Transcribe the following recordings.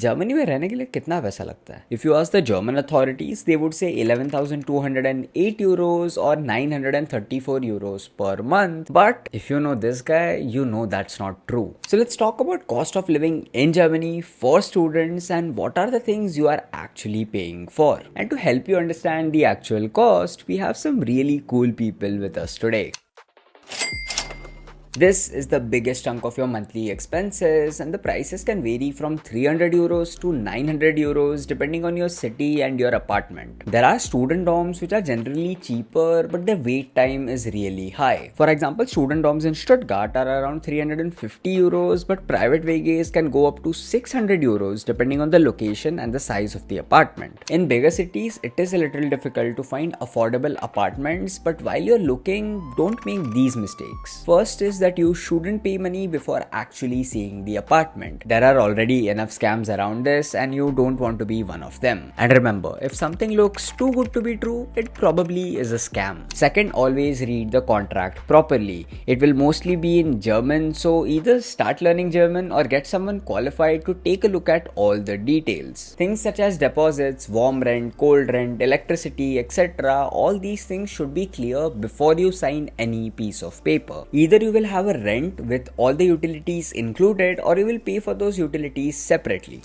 Germany में रहने के लिए कितना पैसा लगता है? If you ask the German authorities, they would say 11,208 euros or 934 euros per month. But if you know this guy, you know that's not true. So let's talk about cost of living in Germany for students and what are the things you are actually paying for. And to help you understand the actual cost, we have some really cool people with us today. This is the biggest chunk of your monthly expenses and the prices can vary from 300 euros to 900 euros depending on your city and your apartment. There are student dorms which are generally cheaper but the wait time is really high. For example, student dorms in Stuttgart are around 350 euros but private WGs can go up to 600 euros depending on the location and the size of the apartment. In bigger cities, it is a little difficult to find affordable apartments, but while you're looking, don't make these mistakes. First is that you shouldn't pay money before actually seeing the apartment. There are already enough scams around this and you don't want to be one of them. And remember, if something looks too good to be true, it probably is a scam. Second, always read the contract properly. It will mostly be in German, so either start learning German or get someone qualified to take a look at all the details. Things such as deposits, warm rent, cold rent, electricity, etc. All these things should be clear before you sign any piece of paper. Either you will have a rent with all the utilities included or you will pay for those utilities separately.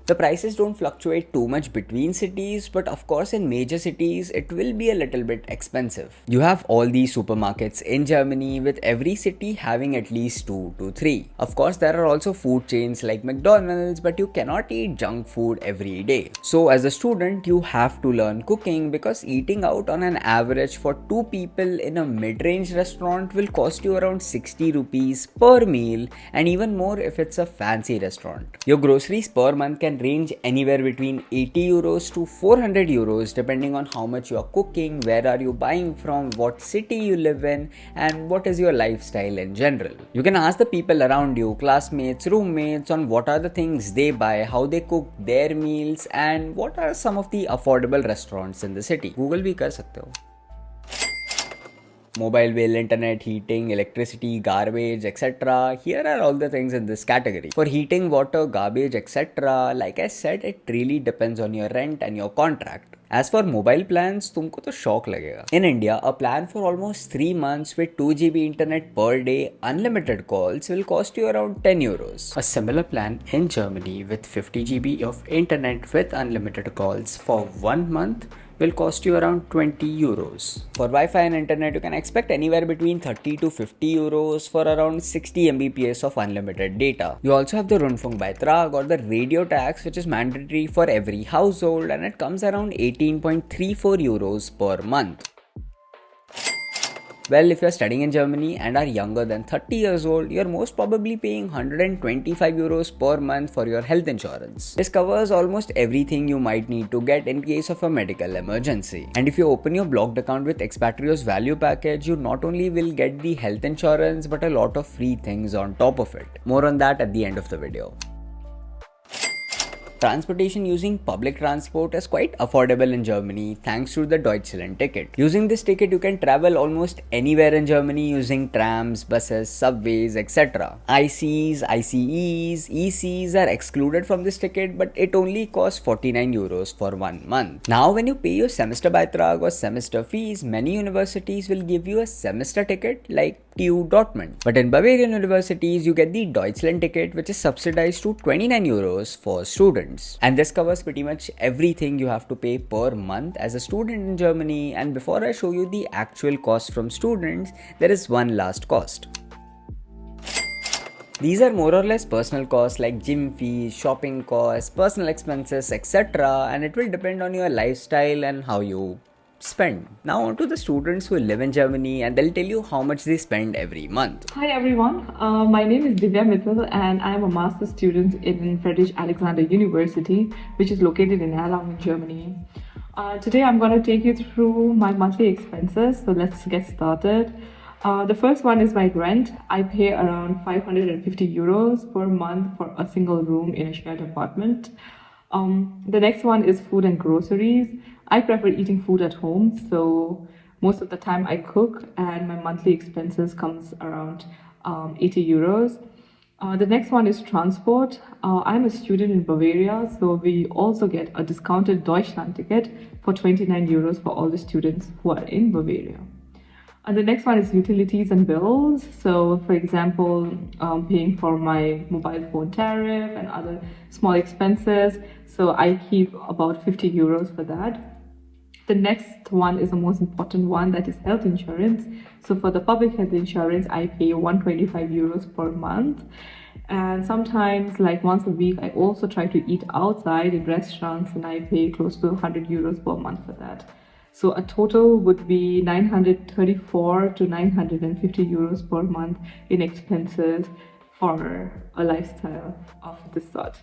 The prices don't fluctuate too much between cities, but of course in major cities it will be a little bit expensive. You have all these supermarkets in Germany with every city having at least 2 to 3. Of course there are also food chains like McDonald's, but you cannot eat junk food every day. So as a student you have to learn cooking because eating out on an average for 2 people in a mid-range restaurant will cost you around 60 rupees per meal and even more if it's a fancy restaurant. Your groceries per month can range anywhere between 80 euros to 400 euros depending on how much you are cooking, where are you buying from, what city you live in, and what is your lifestyle in general. You can ask the people around you, classmates, roommates, on what are the things they buy, how they cook their meals, and what are some of the affordable restaurants in the city. Google भी कर सकते हो. Mobile bill, internet, heating, electricity, garbage, etc. Here are all the things in this category. For heating, water, garbage, etc. Like I said, it really depends on your rent and your contract. As for mobile plans, तुमको तो shock लगेगा. In India, a plan for almost 3 months with 2 GB internet per day, unlimited calls will cost you around 10 euros. A similar plan in Germany with 50 GB of internet with unlimited calls for 1 month will cost you around 20 euros. For Wi-Fi and internet, you can expect anywhere between 30 to 50 euros for around 60 Mbps of unlimited data. You also have the Rundfunkbeitrag or the radio tax, which is mandatory for every household and it comes around 18.34 euros per month. Well, if you're studying in Germany and are younger than 30 years old, you're most probably paying 125 euros per month for your health insurance. This covers almost everything you might need to get in case of a medical emergency. And if you open your blocked account with Expatrio's value package, you not only will get the health insurance but a lot of free things on top of it. More on that at the end of the video. Transportation using public transport is quite affordable in Germany thanks to the Deutschland ticket. Using this ticket, you can travel almost anywhere in Germany using trams, buses, subways, etc. ICs, ICEs, ECs are excluded from this ticket, but it only costs 49 euros for 1 month. Now, when you pay your semester Beitrag or semester fees, many universities will give you a semester ticket like TU Dortmund. But in Bavarian universities, you get the Deutschland ticket, which is subsidized to 29 euros for students. And this covers pretty much everything you have to pay per month as a student in Germany. And before I show you the actual cost from students, there is one last cost. These are more or less personal costs like gym fees, shopping costs, personal expenses, etc. And it will depend on your lifestyle and how you spend. Now on to the students who live in Germany and they'll tell you how much they spend every month. Hi everyone, my name is Divya Mittal and I am a master's student in Friedrich Alexander University, which is located in Erlangen, Germany. Today I'm going to take you through my monthly expenses, so let's get started. The first one is my rent. I pay around 550 euros per month for a single room in a shared apartment. The next one is food and groceries. I prefer eating food at home, so most of the time I cook and my monthly expenses comes around 80 euros. The next one is transport. I'm a student in Bavaria, so we also get a discounted Deutschland ticket for 29 euros for all the students who are in Bavaria. And the next one is utilities and bills. So, for example, paying for my mobile phone tariff and other small expenses. So, I keep about 50 euros for that. The next one is the most important one, that is health insurance. So for the public health insurance, I pay 125 euros per month. And sometimes, like once a week, I also try to eat outside in restaurants and I pay close to 100 euros per month for that. So a total would be 934 to 950 euros per month in expenses for a lifestyle of this sort.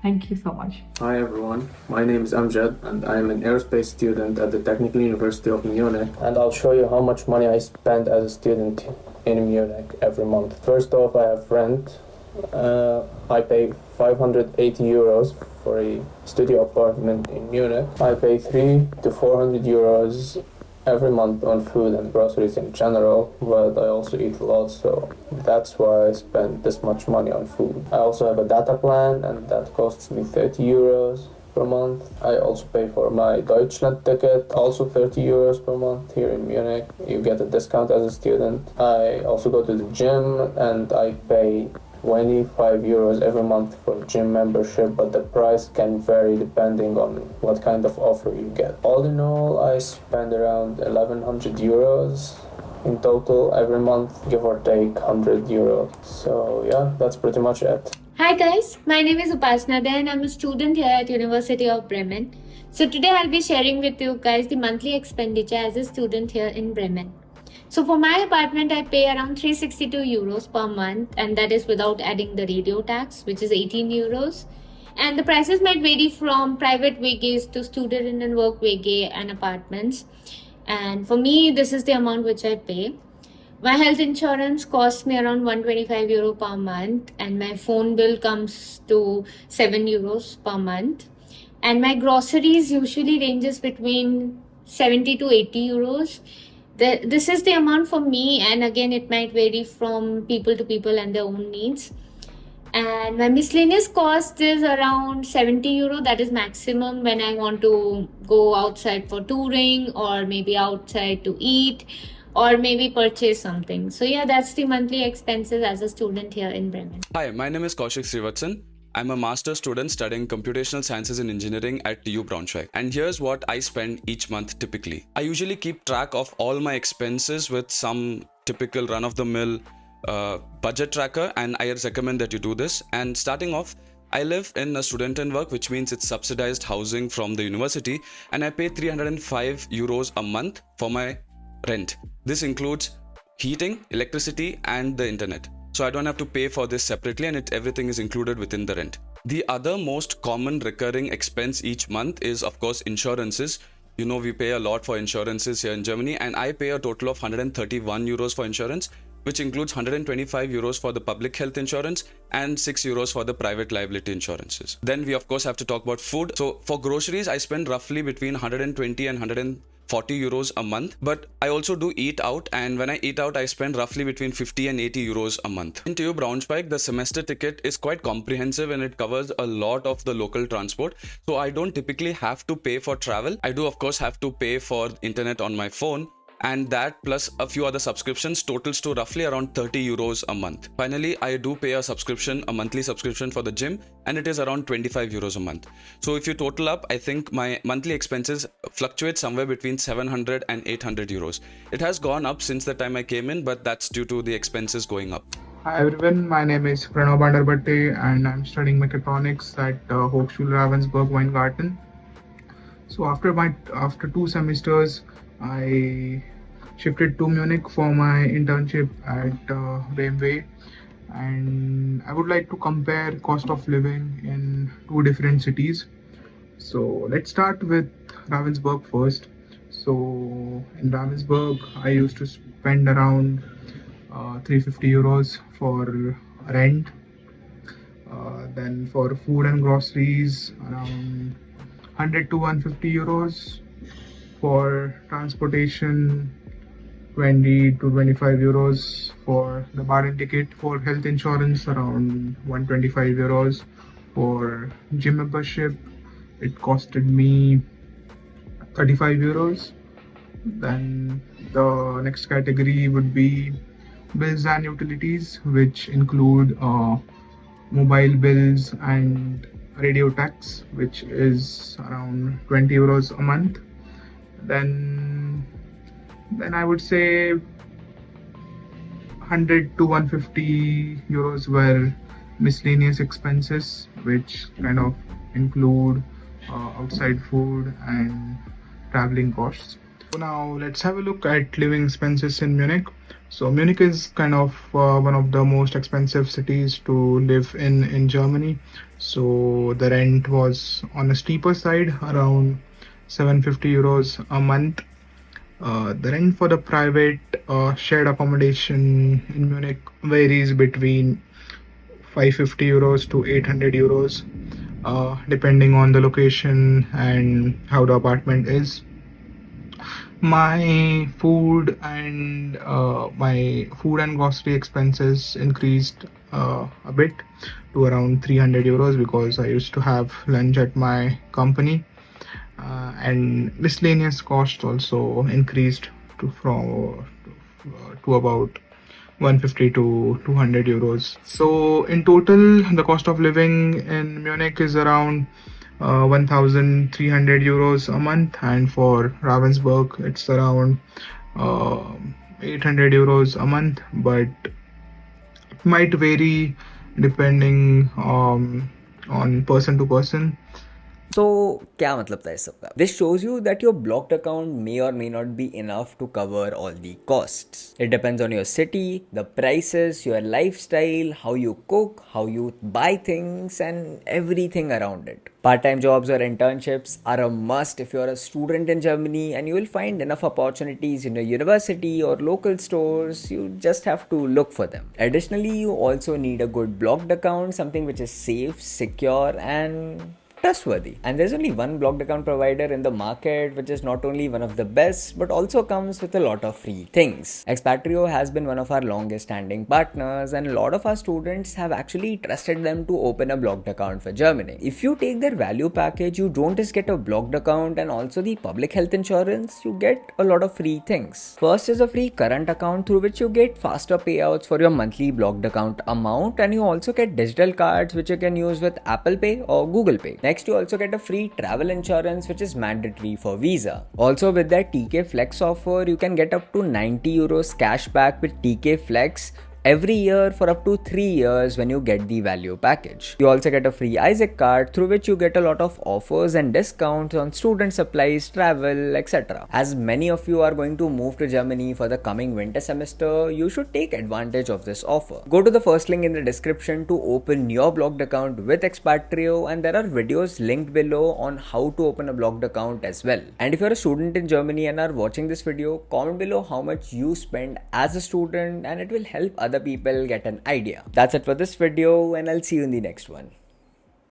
Thank you so much. Hi everyone, my name is Amjad and I am an aerospace student at the Technical University of Munich, and I'll show you how much money I spend as a student in Munich every month. First off, I have rent. I pay 580 euros for a studio apartment in Munich. I pay 3 to 400 euros every month on food and groceries in general, but I also eat a lot, so that's why I spend this much money on food. I also have a data plan and that costs me 30 euros per month. I also pay for my Deutschland ticket, also 30 euros per month here in Munich. You get a discount as a student. I also go to the gym and I pay 25 euros every month for gym membership, but the price can vary depending on what kind of offer you get. All in all, I spend around 1100 euros in total every month, give or take 100 euros. So yeah, that's pretty much it. Hi guys, my name is Upasna and I'm a student here at University of Bremen. So today I'll be sharing with you guys the monthly expenditure as a student here in Bremen. So for my apartment, I pay around 362 euros per month, and that is without adding the radio tax, which is 18 euros. And the prices might vary from private WGs to student and work WG and apartments. And for me, this is the amount which I pay. My health insurance costs me around 125 euro per month, and my phone bill comes to 7 euros per month. And my groceries usually ranges between 70 to 80 euros. This is the amount for me, and again it might vary from people to people and their own needs. And my miscellaneous cost is around 70 euro, that is maximum when I want to go outside for touring or maybe outside to eat or maybe purchase something. So yeah, that's the monthly expenses as a student here in Bremen. Hi, my name is Kaushik Srivatsan. I'm a master's student studying computational sciences and engineering at TU Braunschweig. And here's what I spend each month typically. I usually keep track of all my expenses with some typical run-of-the-mill budget tracker, and I recommend that you do this. And starting off, I live in a student and work, which means it's subsidized housing from the university, and I pay 305 euros a month for my rent. This includes heating, electricity, and the internet. So I don't have to pay for this separately, and everything is included within the rent. The other most common recurring expense each month is, of course, insurances. You know, we pay a lot for insurances here in Germany, and I pay a total of 131 euros for insurance, which includes 125 euros for the public health insurance and 6 euros for the private liability insurances. Then we of course have to talk about food. So for groceries, I spend roughly between 120 and 140 euros a month, but I also do eat out, and when I eat out, I spend roughly between 50 and 80 euros a month. In TU Braunschweig, the semester ticket is quite comprehensive and it covers a lot of the local transport, so I don't typically have to pay for travel. I do of course have to pay for internet on my phone, and that plus a few other subscriptions totals to roughly around 30 euros a month. Finally, I do pay a monthly subscription for the gym, and it is around 25 euros a month. So if you total up, I think my monthly expenses fluctuate somewhere between 700 and 800 euros. It has gone up since the time I came in, but that's due to the expenses going up. Hi everyone, my name is Pranav Bandarbatte and I'm studying mechatronics at Hochschule Ravensburg, Weingarten. So after 2 semesters, I shifted to Munich for my internship at BMW, and I would like to compare cost of living in 2 different cities. So let's start with Ravensburg first. So in Ravensburg, I used to spend around 350 euros for rent. Then for food and groceries, around 100 to 150 euros. For transportation, 20 to 25 euros for the Bahrain ticket. For health insurance, around 125 euros. For gym membership, it costed me 35 euros. Then the next category would be bills and utilities, which include mobile bills and radio tax, which is around 20 euros a month. Then I would say 100 to 150 euros were miscellaneous expenses, which kind of include outside food and traveling costs. So now let's have a look at living expenses in Munich. So Munich is kind of one of the most expensive cities to live in Germany. So the rent was on a steeper side, around 750 euros a month. The rent for the private shared accommodation in Munich varies between 550 euros to 800 euros, depending on the location and how the apartment is. My food and grocery expenses increased a bit to around 300 euros because I used to have lunch at my company. And miscellaneous cost also increased to about 150 to 200 euros. So in total, the cost of living in Munich is around 1,300 euros a month, and for Ravensburg it's around 800 euros a month, but it might vary depending on person to person. So क्या मतलब था इस सब का? This shows you that your blocked account may or may not be enough to cover all the costs. It depends on your city, the prices, your lifestyle, how you cook, how you buy things, and everything around it. Part-time jobs or internships are a must if you're a student in Germany, and you will find enough opportunities in your university or local stores. You just have to look for them. Additionally, you also need a good blocked account, something which is safe, secure, and trustworthy. And there's only one blocked account provider in the market, which is not only one of the best but also comes with a lot of free things. Expatrio has been one of our longest standing partners, and a lot of our students have actually trusted them to open a blocked account for Germany. If you take their value package, you don't just get a blocked account and also the public health insurance, you get a lot of free things. First is a free current account through which you get faster payouts for your monthly blocked account amount, and you also get digital cards which you can use with Apple Pay or Google Pay. Next, you also get a free travel insurance which is mandatory for visa. Also, with their TK Flex offer, you can get up to 90 euros cash back with TK Flex every year for up to 3 years when you get the value package. You also get a free Isaac card through which you get a lot of offers and discounts on student supplies, travel, etc. As many of you are going to move to Germany for the coming winter semester, you should take advantage of this offer. Go to the first link in the description to open your blocked account with Expatrio, and there are videos linked below on how to open a blocked account as well. And if you're a student in Germany and are watching this video, comment below how much you spend as a student, and it will help other people get an idea. That's it for this video, and I'll see you in the next one.